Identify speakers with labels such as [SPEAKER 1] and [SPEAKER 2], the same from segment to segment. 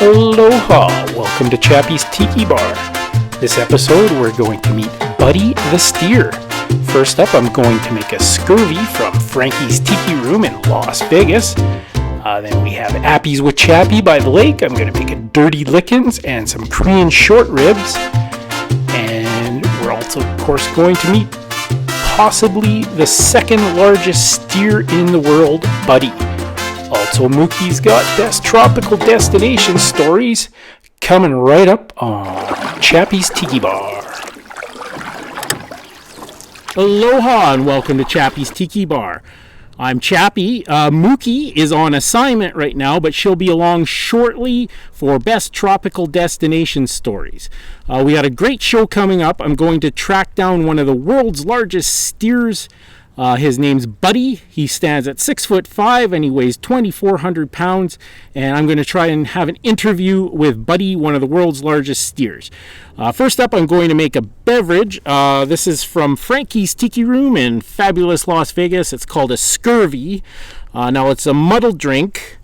[SPEAKER 1] Aloha! Welcome to Chappy's Tiki Bar. This episode we're going to meet Buddy the Steer. First up I'm going to make a Scurvy from Frankie's Tiki Room in Las Vegas. Then we have Appies with Chappy by the lake. I'm going to make a Dirty Lickins and some Korean short ribs. And we're also of course going to meet possibly the second largest steer in the world, Buddy. Also, Mookie's got best tropical destination stories coming right up on Chappy's Tiki Bar. Aloha and welcome to Chappy's Tiki Bar. I'm Chappy. Mookie is on assignment right now, but she'll be along shortly for best tropical destination stories. We got a great show coming up. I'm going to track down one of the world's largest steers. His name's Buddy. He stands at 6'5" and he weighs 2,400 pounds. And I'm going to try and have an interview with Buddy, one of the world's largest steers. First up, I'm going to make a beverage. This is from Frankie's Tiki Room in fabulous Las Vegas. It's called a Scurvy. Now it's a muddled drink.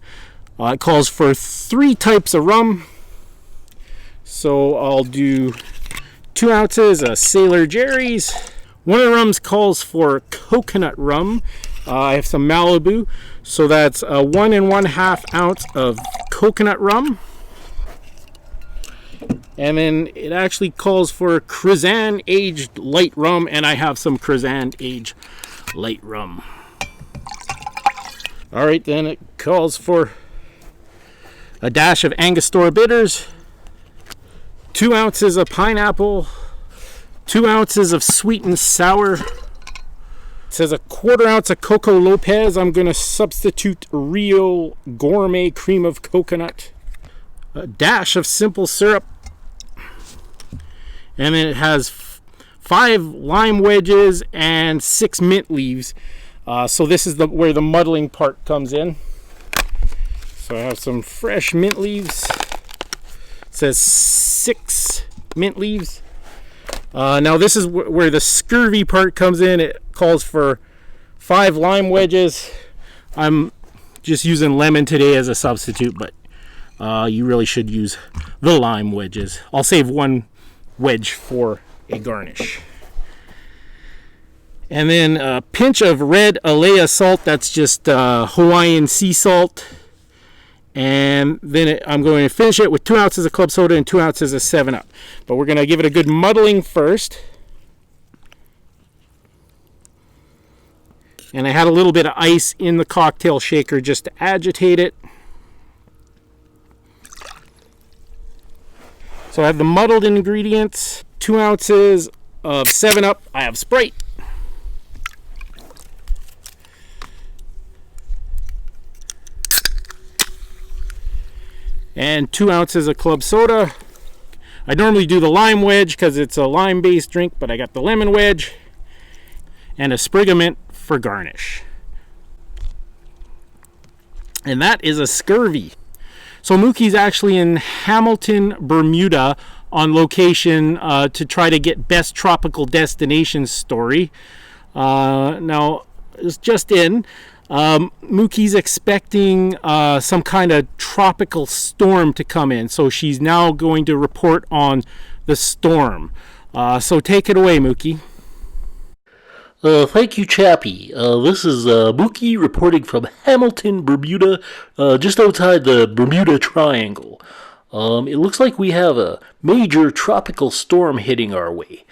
[SPEAKER 1] It calls for 3 types of rum. So I'll do 2 ounces of Sailor Jerry's. One of the rums calls for coconut rum. I have some Malibu, so that's 1 1/2 ounce of coconut rum. And then it actually calls for Cruzan aged light rum, and I have some Cruzan aged light rum. All right, then it calls for a dash of Angostura bitters, 2 ounces of pineapple, 2 ounces of sweet and sour. It says a 1/4 ounce of Coco Lopez. I'm going to substitute Rio Gourmet cream of coconut. A dash of simple syrup. And then it has 5 lime wedges and 6 mint leaves. So this is where the muddling part comes in. So I have some fresh mint leaves. It says 6 mint leaves. Now this is where the Scurvy part comes in. It calls for 5 lime wedges. I'm just using lemon today as a substitute, but you really should use the lime wedges. I'll save 1 wedge for a garnish. And then a pinch of red Alea salt. That's just Hawaiian sea salt. And then I'm going to finish it with 2 ounces of club soda and 2 ounces of 7-Up. But we're going to give it a good muddling first. And I had a little bit of ice in the cocktail shaker just to agitate it. So I have the muddled ingredients, 2 ounces of 7-Up. I have Sprite. And 2 ounces of club soda. I normally do the lime wedge because it's a lime-based drink, but I got the lemon wedge. And a sprig of mint for garnish. And that is a Scurvy. So Mookie's actually in Hamilton, Bermuda on location to try to get best tropical destination story. Now, it's just in. Mookie's expecting some kind of tropical storm to come in, so she's now going to report on the storm. So take it away, Mookie.
[SPEAKER 2] Thank you, Chappy. This is Mookie reporting from Hamilton, Bermuda, just outside the Bermuda Triangle. It looks like we have a major tropical storm hitting our way.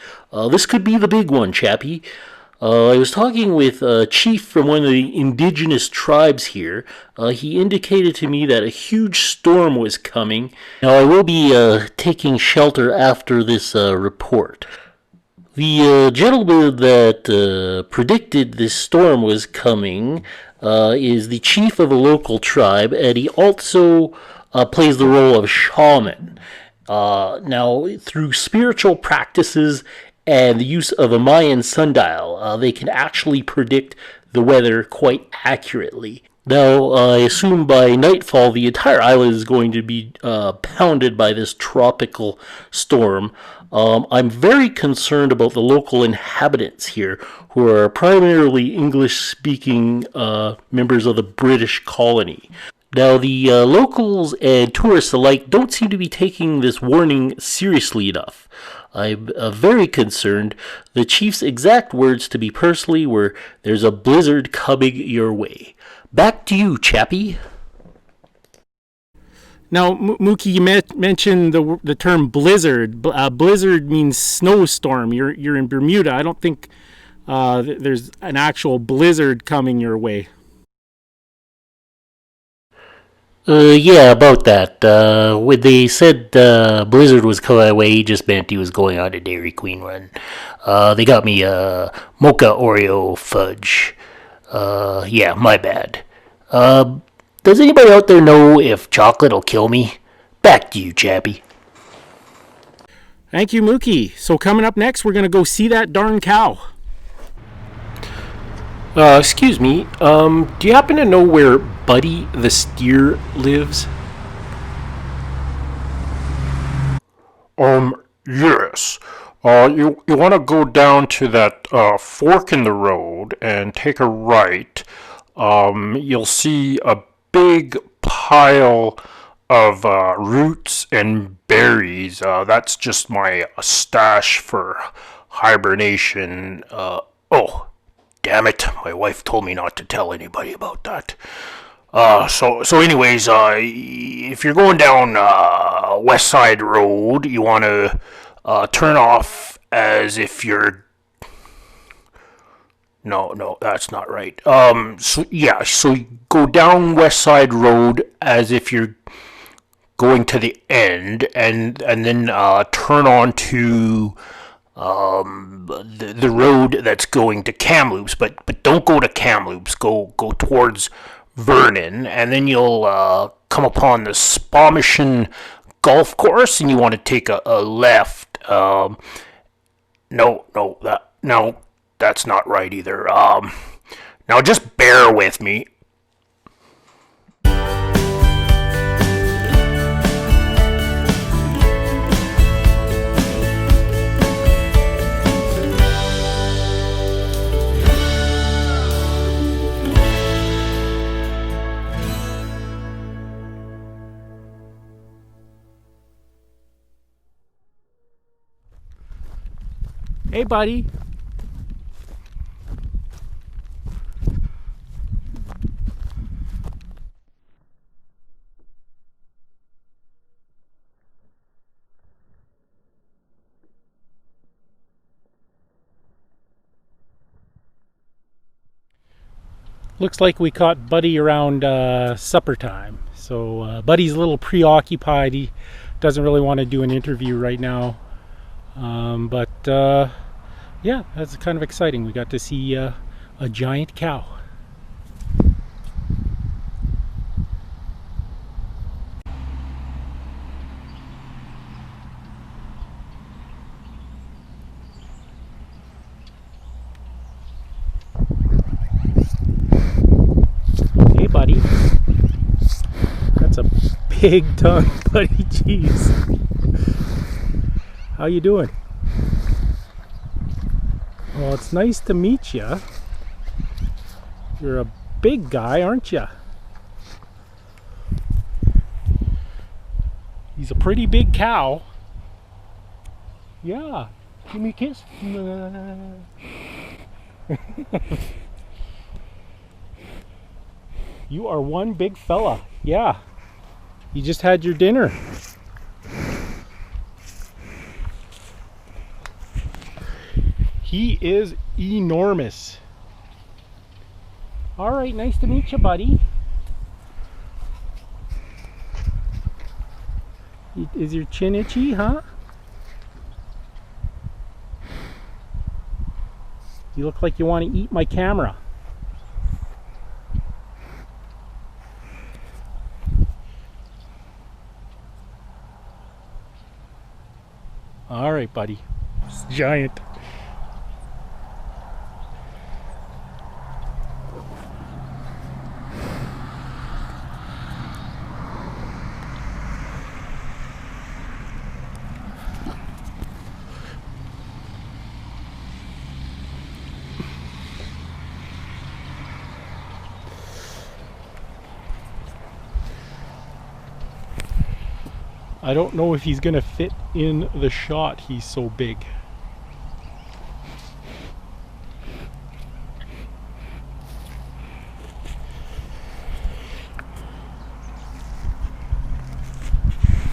[SPEAKER 2] This could be the big one, Chappy. I was talking with a chief from one of the indigenous tribes here. He indicated to me that a huge storm was coming. Now, I will be taking shelter after this report. The gentleman that predicted this storm was coming is the chief of a local tribe, and he also plays the role of shaman. Now, through spiritual practices and the use of a Mayan sundial, they can actually predict the weather quite accurately. Now, I assume by nightfall the entire island is going to be pounded by this tropical storm. I'm very concerned about the local inhabitants here, who are primarily English-speaking members of the British colony. Now, the locals and tourists alike don't seem to be taking this warning seriously enough. I'm very concerned. The chief's exact words to me personally were, "There's a blizzard coming your way." Back to you, Chappy.
[SPEAKER 1] Now, Mookie, you mentioned the term blizzard. Blizzard means snowstorm. You're in Bermuda. I don't think there's an actual blizzard coming your way.
[SPEAKER 2] Yeah, about that. When they said Blizzard was coming my way, he just meant he was going on a Dairy Queen run. They got me mocha Oreo fudge. Yeah, my bad. Does anybody out there know if chocolate will kill me? Back to you, Chappy.
[SPEAKER 1] Thank you, Mookie. So coming up next, we're going to go see that darn cow.
[SPEAKER 3] Excuse me, do you happen to know where Buddy the steer lives?
[SPEAKER 4] Yes. You want to go down to that fork in the road and take a right. You'll see a big pile of roots and berries. That's just my stash for hibernation. Oh, damn it! My wife told me not to tell anybody about that. So anyways, if you're going down West Side Road, you want to turn off as if you're. No, that's not right. So you go down West Side Road as if you're going to the end, and then turn on to the road that's going to Kamloops, but don't go to Kamloops. Go towards Vernon, and then you'll come upon the Squamish golf course, and you want to take a left. No, that's not right either. Now just bear with me.
[SPEAKER 1] Hey, buddy. Looks like we caught Buddy around supper time. So Buddy's a little preoccupied. He doesn't really want to do an interview right now. But yeah, that's kind of exciting. We got to see a giant cow. Hey, buddy. That's a big tongue, buddy. Jeez. How you doing? Well, it's nice to meet you. You're a big guy, aren't you? He's a pretty big cow. Yeah. Give me a kiss. You are one big fella. Yeah. You just had your dinner. He is enormous. All right, nice to meet you, buddy. Is your chin itchy, huh? You look like you want to eat my camera. All right, buddy. It's giant. I don't know if he's gonna fit in the shot. He's so big.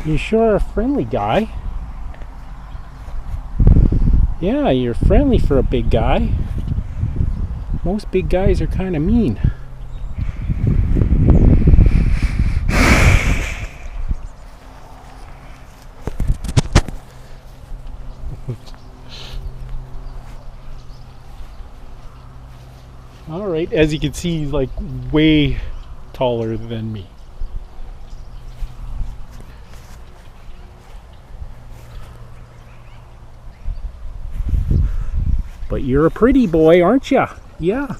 [SPEAKER 1] You sure are a friendly guy. Yeah, you're friendly for a big guy. Most big guys are kind of mean. Alright, as you can see, he's like way taller than me. But you're a pretty boy, aren't ya? Yeah.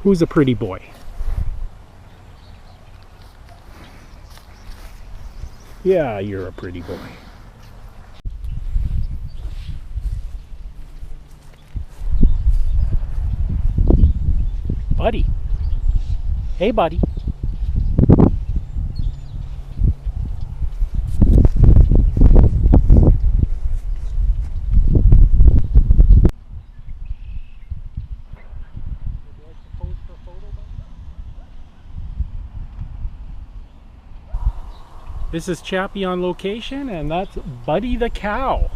[SPEAKER 1] Who's a pretty boy? Yeah, you're a pretty boy. Buddy. Hey, buddy. This is Chappy on location, and that's Buddy the cow.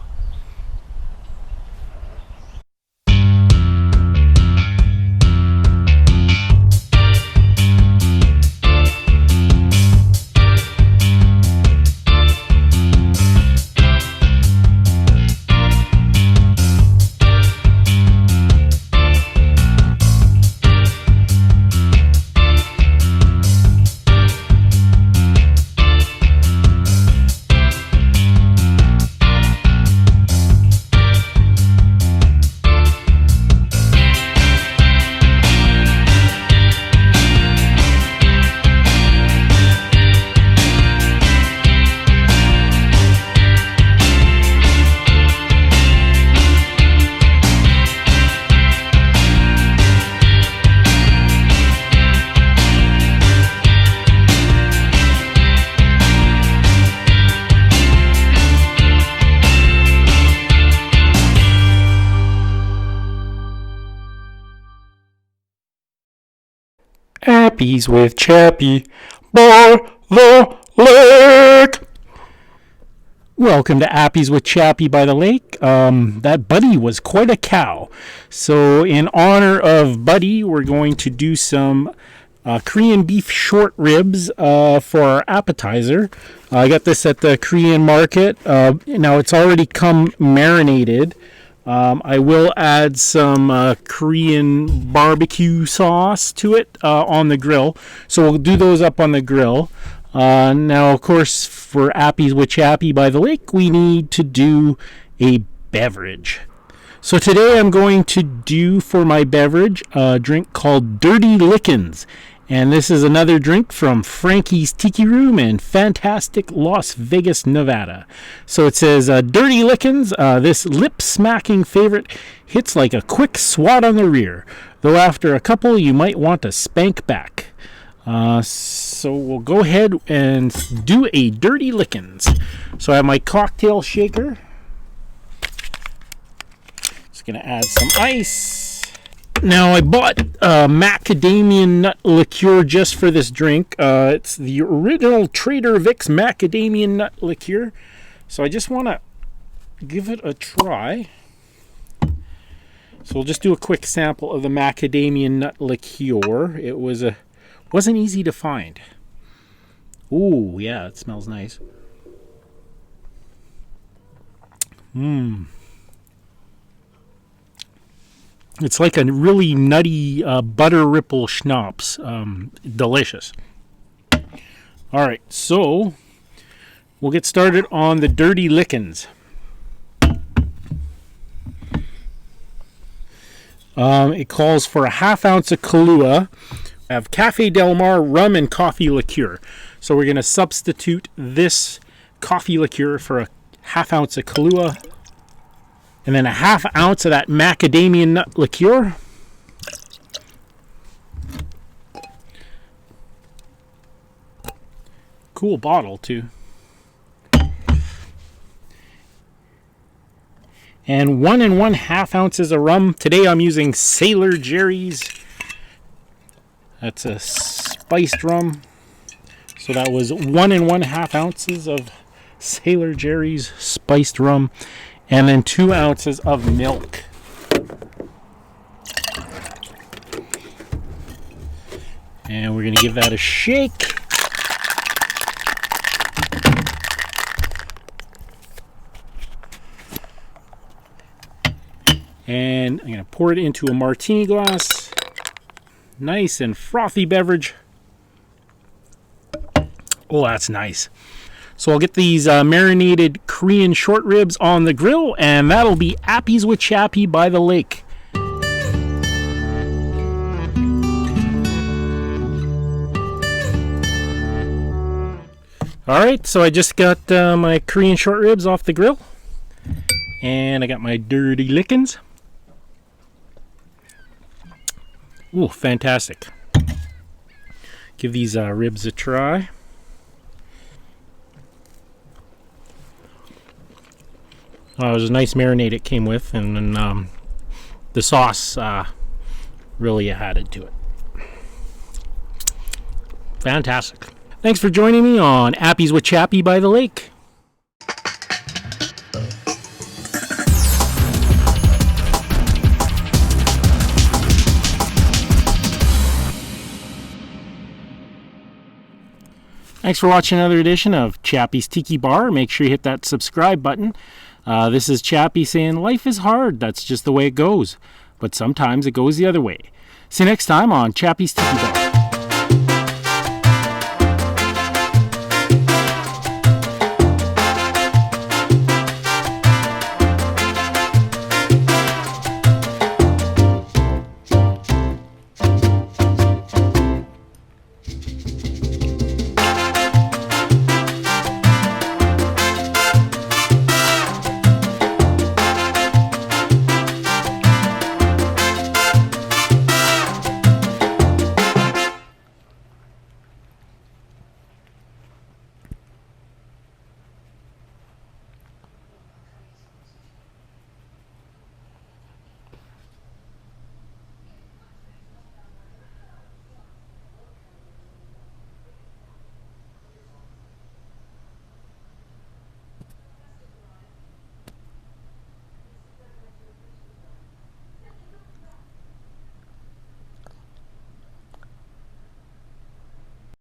[SPEAKER 3] Appies with Chappy by the lake.
[SPEAKER 1] Welcome to Appies with Chappy by the lake. That Buddy was quite a cow. So in honor of Buddy, we're going to do some Korean beef short ribs for our appetizer. I got this at the Korean market. Now it's already come marinated. I will add some Korean barbecue sauce to it on the grill. So we'll do those up on the grill. Now, of course, for Appies with Chappy by the lake, we need to do a beverage. So today I'm going to do for my beverage a drink called Dirty Lickens. And this is another drink from Frankie's Tiki Room in fantastic Las Vegas, Nevada. So it says, Dirty Lickens, this lip-smacking favorite hits like a quick swat on the rear. Though after a couple, you might want to spank back. So we'll go ahead and do a Dirty Lickens. So I have my cocktail shaker. Just going to add some ice. Now, I bought macadamia nut liqueur just for this drink. It's the original Trader Vic's macadamia nut liqueur. So I just want to give it a try. So we'll just do a quick sample of the macadamia nut liqueur. It wasn't easy to find. Ooh, yeah, it smells nice. It's like a really nutty butter ripple schnapps. Delicious. All right, so we'll get started on the Dirty Lickens. It calls for a half ounce of Kahlua. I have Cafe Del Mar rum and coffee liqueur. So we're going to substitute this coffee liqueur for a half ounce of Kahlua. And then a half ounce of that macadamia nut liqueur. Cool bottle, too. And 1 1/2 ounces of rum. Today I'm using Sailor Jerry's. That's a spiced rum. So that was 1 1/2 ounces of Sailor Jerry's spiced rum. And then 2 ounces of milk. And we're going to give that a shake. And I'm going to pour it into a martini glass. Nice and frothy beverage. Oh, that's nice. So I'll get these marinated Korean short ribs on the grill, and that'll be Appies with Chappy by the lake. Alright, so I just got my Korean short ribs off the grill. And I got my dirty lickings. Ooh, fantastic. Give these ribs a try. It was a nice marinade it came with, and then the sauce really added to it. Fantastic. Thanks for joining me on Appies with Chappy by the lake. Thanks for watching another edition of Chappy's Tiki Bar. Make sure you hit that subscribe button. This is Chappy saying life is hard. That's just the way it goes. But sometimes it goes the other way. See you next time on Chappy's Tiki Bar.